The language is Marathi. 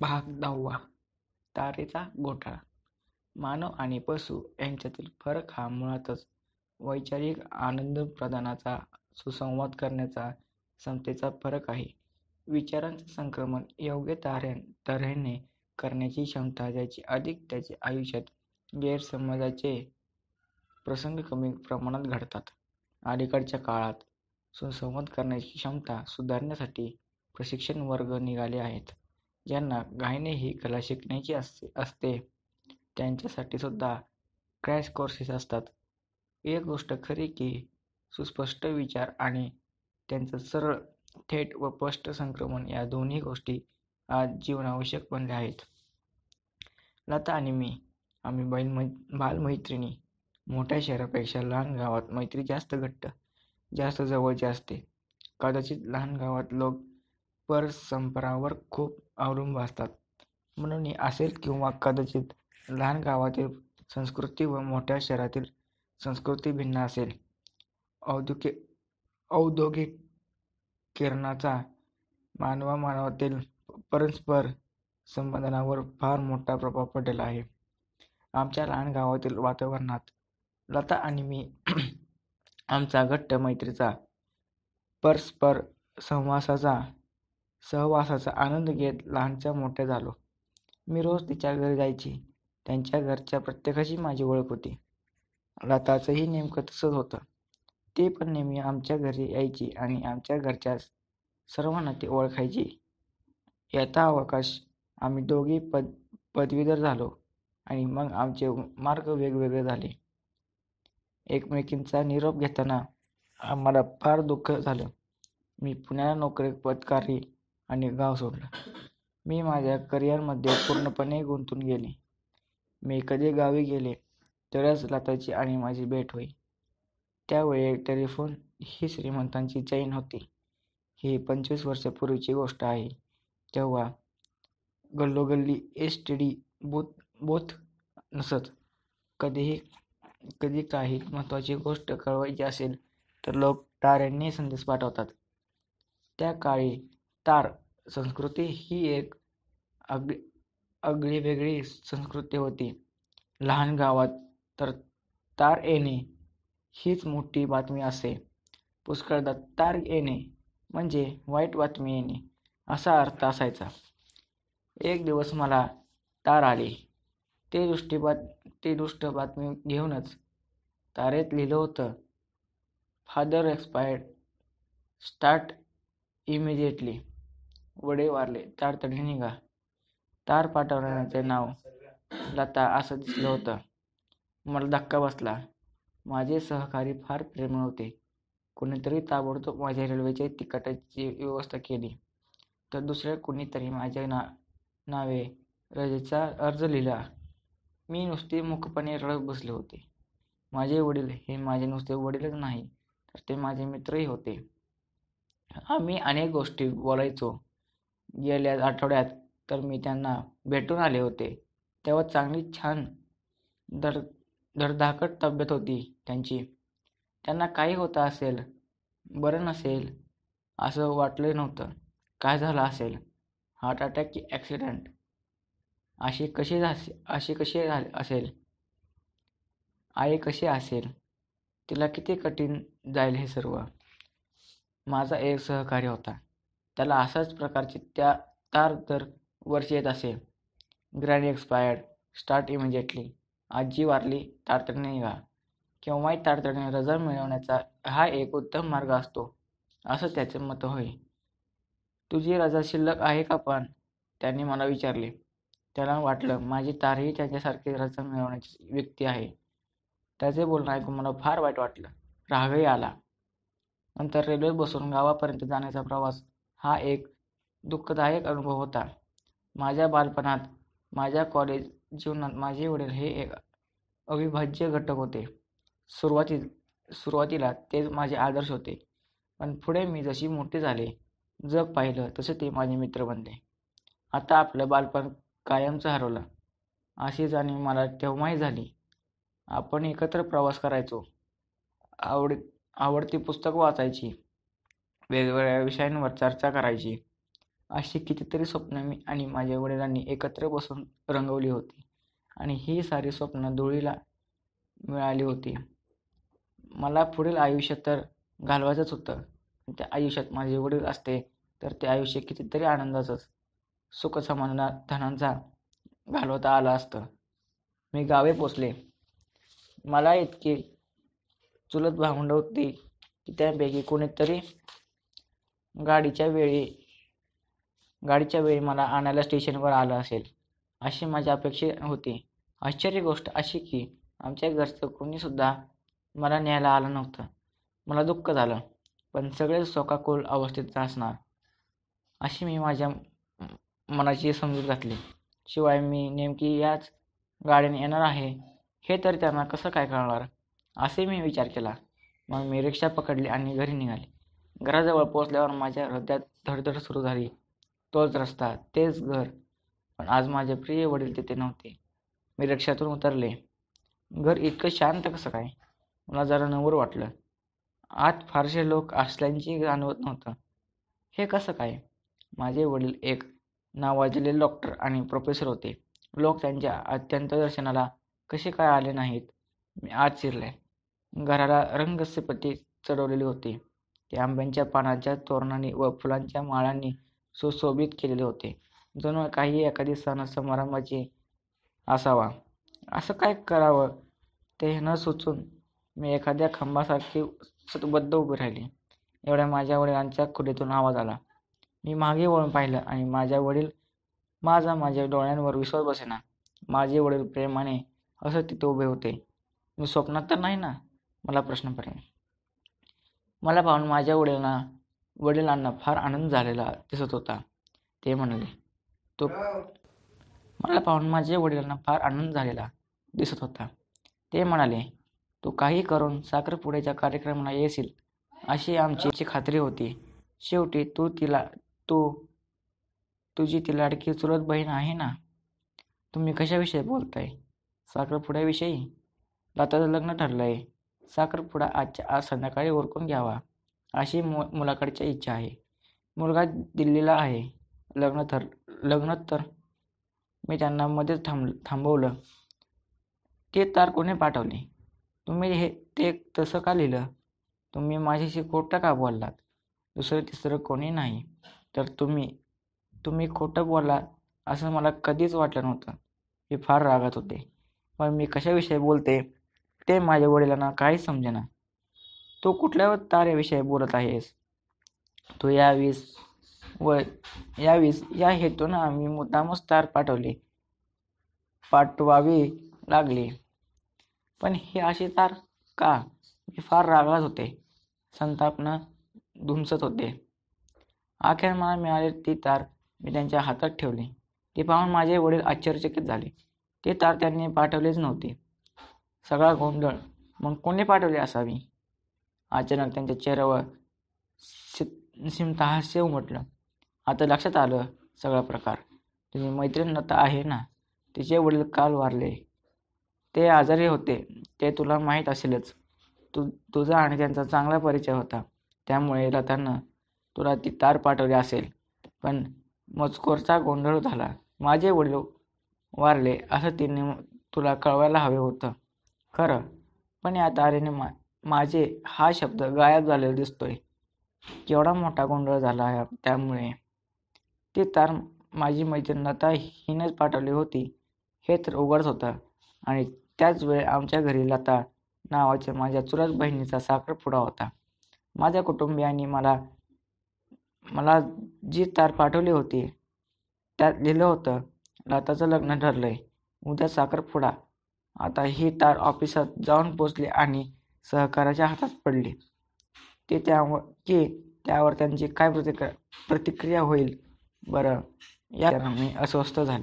भाग 10. तारेचा घोटाळा. मानव आणि पशु यांच्यातील फरक हा मुळातच वैचारिक आनंदप्रदानाचा, सुसंवाद करण्याचा, क्षमतेचा फरक आहे. विचारांचं संक्रमण योग्य तऱ्हेने करण्याची क्षमता ज्याची अधिक त्याच्या आयुष्यात गैरसमजाचे प्रसंग कमी प्रमाणात घडतात. अलीकडच्या काळात सुसंवाद करण्याची क्षमता सुधारण्यासाठी प्रशिक्षण वर्ग निघाले आहेत. ज्यांना घाईने ही कला शिकायची असते त्यांच्यासाठी सुद्धा क्रॅश कोर्सेस असतात. एक गोष्ट खरी की सुस्पष्ट विचार आणि त्यांचं सरळ, थेट व स्पष्ट संक्रमण या दोन्ही गोष्टी आज जीवनावश्यक बनल्या आहेत. लता आणि मी, आम्ही बालमैत्रिणी. मोठ्या शहरापेक्षा लहान गावात मैत्री जास्त घट्ट, जास्त जवळची असते. कदाचित लहान गावात लोक परस्परावर खूप अवलंबून असतात म्हणून असेल किंवा कदाचित लहान गावातील संस्कृती व मोठ्या शहरातील संस्कृती भिन्न असेल. औद्योगिकीकरणाचा मानवातील परस्पर संबंधांवर फार मोठा प्रभाव पडलेला आहे. आमच्या लहान गावातील वातावरणात लता आणि मी आमचा घट्ट मैत्रीचा, परस्पर सहवासाचा आनंद घेत लहानच्या मोठ्या झालो. मी रोज तिच्या घरी जायची. त्यांच्या घरच्या प्रत्येकाची माझी ओळख होती. लताचंही नेमकं तसंच होतं. ती पण नेहमी आमच्या घरी यायची आणि आमच्या घरच्या सर्वांना ती ओळखायची. यथावकाश आम्ही दोघी पदवीधर झालो आणि मग आमचे मार्ग वेगवेगळे झाले. एकमेकींचा निरोप घेताना आम्हाला फार दुःख झालं. मी पुण्याला नोकरी पत्करली आणि गाव सोडलं. मी माझ्या करिअरमध्ये पूर्णपणे गुंतून गेले. मी कधी गावी गेले तरच लताची आणि माझी भेट होई. त्यावेळी टेलिफोन ही श्रीमंतांची चैन होती. ही 25 वर्षापूर्वीची गोष्ट आहे. तेव्हा गल्लोगल्ली एसटीडी बूथ नसत. कधी काही महत्त्वाची गोष्ट कळवायची असेल तर लोक ताऱ्यांनी संदेश पाठवतात. त्या काळी तार संस्कृती ही एक आगळीवेगळी संस्कृती होती. लहान गावात तर तार येणे हीच मोठी बातमी असे. पुष्कळदा तार येणे म्हणजे वाईट बातमी येणे असा अर्थ असायचा. एक दिवस मला तार आली. ती दुष्ट बातमी घेऊनच. तारेत लिहिलं होतं, फादर एक्सपायर्ड, स्टार्ट इमिजिएटली. वडील वारले, तातडीने निघा. तार पाठवणाऱ्याचे नाव लता असं दिसलं होतं. मला धक्का बसला. माझे सहकारी फार प्रेमळ होते. कोणीतरी ताबडतोब माझ्या रेल्वेच्या तिकिटाची व्यवस्था केली तर दुसऱ्या कोणीतरी माझ्या नावे रजेचा अर्ज लिहिला. मी नुसते मूकपणे रडत बसले होते. माझे वडील हे माझे नुसते वडीलच नाही तर ते माझे मित्रही होते. आम्ही अनेक गोष्टी बोलायचो. गेल्या आठवड्यात तर मी त्यांना भेटून आले होते. तेव्हा चांगली छान धडधाकट तब्येत होती त्यांची. त्यांना काही होतं असेल, बरं नसेल असं वाटलं नव्हतं. काय झालं असेल? हार्ट अटॅक की ॲक्सिडेंट? अशी कशी असेल? आई कशी असेल? तिला किती कठीण जाईल हे सर्व. माझा एक सहकारी होता. त्याला अशाच प्रकारची तार दर वर्षी येत असे. Grand expired, start immediately. आजी वारली, तातडीने निघा. केव्हाही तातडीने रजा मिळवण्याचा हा एक उत्तम मार्ग असतो असं त्याचे मत होय. तुझी रजा शिल्लक आहे का पण? त्यांनी मला विचारले. त्याला वाटलं माझी तारही त्यांच्यासारखी रजा मिळवण्याची व्यक्ती आहे. त्याचे बोलणं ऐकून मला फार वाईट वाटलं. रागही आला. नंतर रेल्वेत बसून गावापर्यंत जाण्याचा प्रवास हा एक दुःखदायक अनुभव होता. माझ्या बालपणात, माझ्या कॉलेज जीवनात माझे वडील हे एक अविभाज्य घटक होते. सुरुवातीला तेच माझे आदर्श होते. पण पुढे मी जशी मोठे झाले, जग पाहिलं तसे ते माझे मित्र बनले. आता आपलं बालपण कायमचं हरवलं अशी जाणीव मला तेव्हाही झाली. आपण एकत्र प्रवास करायचो. आवडती पुस्तकं वाचायची. वेगवेगळ्या विषयांवर चर्चा करायची. अशी कितीतरी स्वप्न मी आणि माझ्या वडिलांनी एकत्र बसून रंगवली होती आणि ही सारी स्वप्न धुळीला मिळाली होती. मला पुढील आयुष्य तर घालवायचंच होतं. त्या आयुष्यात माझे वडील असते तर ते आयुष्य कितीतरी आनंदाचं, सुखसमाधानाचा घालवता आलं असतं. मी गावी पोचले. मला इतकी चुलत भावंडं होती की त्यापैकी कोणीतरी गाडीच्या वेळी मला आणायला स्टेशनवर आलं असेल अशी माझी अपेक्षा होती. आश्चर्य गोष्ट अशी की आमच्या घरचं कोणीसुद्धा मला न्यायला आलं नव्हतं. मला दुःख झालं, पण सगळे शोकाकुल अवस्थेत असणार अशी मी माझ्या मनाची समजूत घातली. शिवाय मी नेमकी याच गाडीने येणार आहे हे तर त्यांना कसं काय कळणार असे मी विचार केला. मग मी रिक्षा पकडली आणि घरी निघाले. घराजवळ पोहोचल्यावर माझ्या हृदयात धडधड सुरू झाली. तोच रस्ता, तेच घर, पण आज माझे प्रिय वडील तिथे नव्हते. मी रिक्षातून उतरले. घर इतकं शांत कसं काय? मला जरा नवल वाटलं. आत फारसे लोक असल्याची जाणवत नव्हतं. हे कसं काय? माझे वडील एक नावाजलेले डॉक्टर आणि प्रोफेसर होते. लोक त्यांच्या अंत्यदर्शनाला कसे काय आले नाहीत? मी आत शिरले. घराला रंगपट्टी चढवलेली होती. ते आंब्याच्या पानांच्या तोरणांनी व फुलांच्या माळांनी सुशोभित केलेले होते. जणू काही एखादी सण समारंभाची असावा. असं काय करावं ते न सुचून मी एखाद्या खांबासारखी सतबद्ध उभी राहिली. एवढ्या माझ्या वडिलांच्या खोलीतून आवाज आला. मी मागे वळून पाहिलं आणि माझ्या डोळ्यांवर विश्वास बसेना. माझे वडील प्रेमाने असं तिथे उभे होते. मी स्वप्नात तर नाही ना? मला प्रश्न पडला. मला पाहून माझ्या वडिलांना फार आनंद झालेला दिसत होता. ते म्हणाले, "तू मला पाहून माझ्या वडिलांना फार आनंद झालेला दिसत होता. ते म्हणाले, "तू काही करून साखरपुड्याच्या कार्यक्रमाला येशील अशी आमची खात्री होती. शेवटी तुझी ती लाडकी चुलत बहीण आहे ना?" "तुम्ही कशाविषयी बोलताय?" "साखरपुड्याविषयी. लताचं लग्न ठरलंय. साखरपुडा आजच्या आज संध्याकाळी उरकून घ्यावा अशी मुलाकडची इच्छा आहे. मुलगा दिल्लीला आहे. लग्न तर मी त्यांना मध्येच थांबवलं. ते तार कोणी पाठवले? तुम्ही ते तसं का लिहिलं? तुम्ही माझ्याशी खोटं का बोललात? दुसरं तिसरं कोणी नाही तर तुम्ही खोटं बोललात असं मला कधीच वाटलं नव्हतं." मी फार रागात होते, पण मी कशाविषयी बोलते ते माझ्या वडिलांना काहीच समजेना. "तू कुठल्या तारेविषयी बोलत आहेस? तू यावीस या हेतून आम्ही मुद्दामच तार पाठवावी लागली. पण ही अशी तार का?" मी फार रागात होते. संतापानं धुमसत होते. अखेर मला मिळालेली ती तार मी त्यांच्या हातात ठेवली. ती पाहून माझे वडील आश्चर्यचकित झाले. ती तार त्यांनी पाठवलीच नव्हती. सगळा गोंधळ. मग कोणी पाठवली असावी? अचानक त्यांच्या चेहऱ्यावर स्मित हास्य उमटलं. आता लक्षात आलं सगळा प्रकार. तुझी मैत्रीण लता आहे ना, तिचे वडील काल वारले. ते आजारी होते ते तुला माहीत असेलच. तुझा आणि त्यांचा चांगला परिचय होता. त्यामुळे लतानं तुला ती तार पाठवली असेल. पण मजकूरचा गोंधळ झाला. माझे वडील वारले असं तिने तुला कळवायला हवे होतं खरं, पण या तारेने माझे हा शब्द गायब झालेला दिसतोय. केवढा मोठा गोंधळ झाला. त्यामुळे ती तार माझी मैत्रीण लता हिनेच पाठवली होती हे तर उघडच होतं. आणि त्याच वेळी आमच्या घरी लता नावाच्या माझ्या चुलत बहिणीचा साखरपुडा होता. माझ्या कुटुंबियांनी मला जी तार पाठवली होती त्यात लिहिलं होतं, लताचं लग्न ठरलंय, उद्या साखरपुडा. आता ही तार ऑफिसात जाऊन पोचली आणि सहकाऱ्याच्या हातात पडली की त्यावर त्यांची काय प्रतिक्रिया होईल बरं, या मी अस्वस्थ झाले.